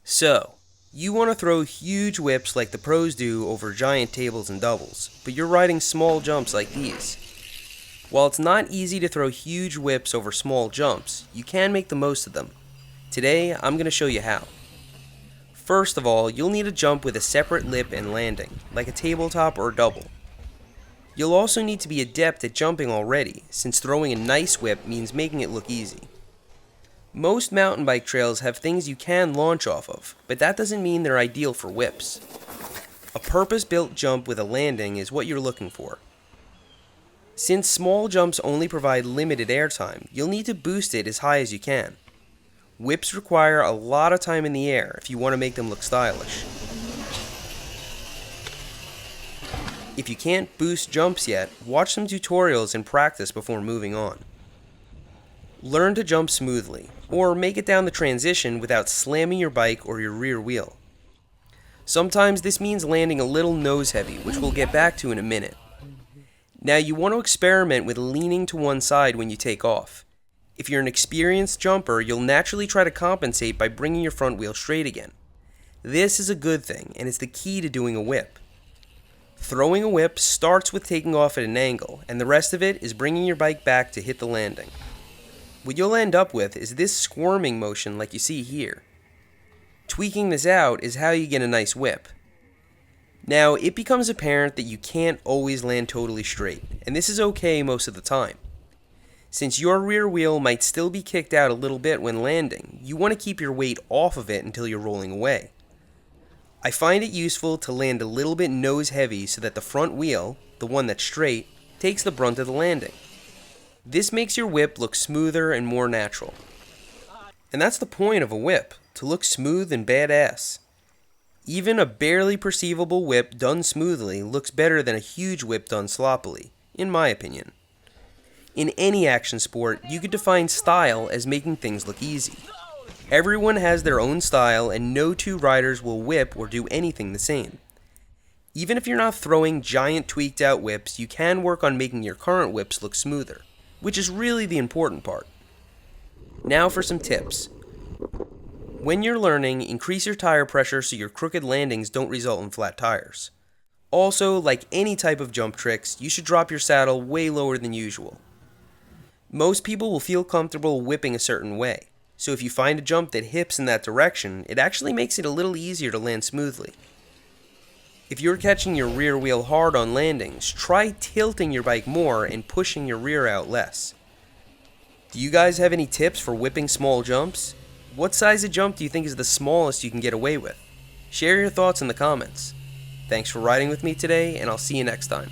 So, you want to throw huge whips like the pros do over giant tables and doubles, but you're riding small jumps like these. While it's not easy to throw huge whips over small jumps, you can make the most of them. Today, I'm going to show you how. First of all, you'll need a jump with a separate lip and landing, like a tabletop or double. You'll also need to be adept at jumping already, since throwing a nice whip means making it look easy. Most mountain bike trails have things you can launch off of, but that doesn't mean they're ideal for whips. A purpose-built jump with a landing is what you're looking for. Since small jumps only provide limited airtime, you'll need to boost it as high as you can. Whips require a lot of time in the air if you want to make them look stylish. If you can't boost jumps yet, watch some tutorials and practice before moving on. Learn to jump smoothly, or make it down the transition without slamming your bike or your rear wheel. Sometimes this means landing a little nose heavy, which we'll get back to in a minute. Now you want to experiment with leaning to one side when you take off. If you're an experienced jumper, you'll naturally try to compensate by bringing your front wheel straight again. This is a good thing, and it's the key to doing a whip. Throwing a whip starts with taking off at an angle, and the rest of it is bringing your bike back to hit the landing. What you'll end up with is this squirming motion like you see here. Tweaking this out is how you get a nice whip. Now, it becomes apparent that you can't always land totally straight, and this is okay most of the time. Since your rear wheel might still be kicked out a little bit when landing, you want to keep your weight off of it until you're rolling away. I find it useful to land a little bit nose heavy so that the front wheel, the one that's straight, takes the brunt of the landing. This makes your whip look smoother and more natural. And that's the point of a whip, to look smooth and badass. Even a barely perceivable whip done smoothly looks better than a huge whip done sloppily, in my opinion. In any action sport, you could define style as making things look easy. Everyone has their own style, and no two riders will whip or do anything the same. Even if you're not throwing giant tweaked out whips, you can work on making your current whips look smoother, which is really the important part. Now for some tips. When you're learning, increase your tire pressure so your crooked landings don't result in flat tires. Also, like any type of jump tricks, you should drop your saddle way lower than usual. Most people will feel comfortable whipping a certain way, so if you find a jump that hips in that direction, it actually makes it a little easier to land smoothly. If you're catching your rear wheel hard on landings, try tilting your bike more and pushing your rear out less. Do you guys have any tips for whipping small jumps? What size of jump do you think is the smallest you can get away with? Share your thoughts in the comments. Thanks for riding with me today, and I'll see you next time.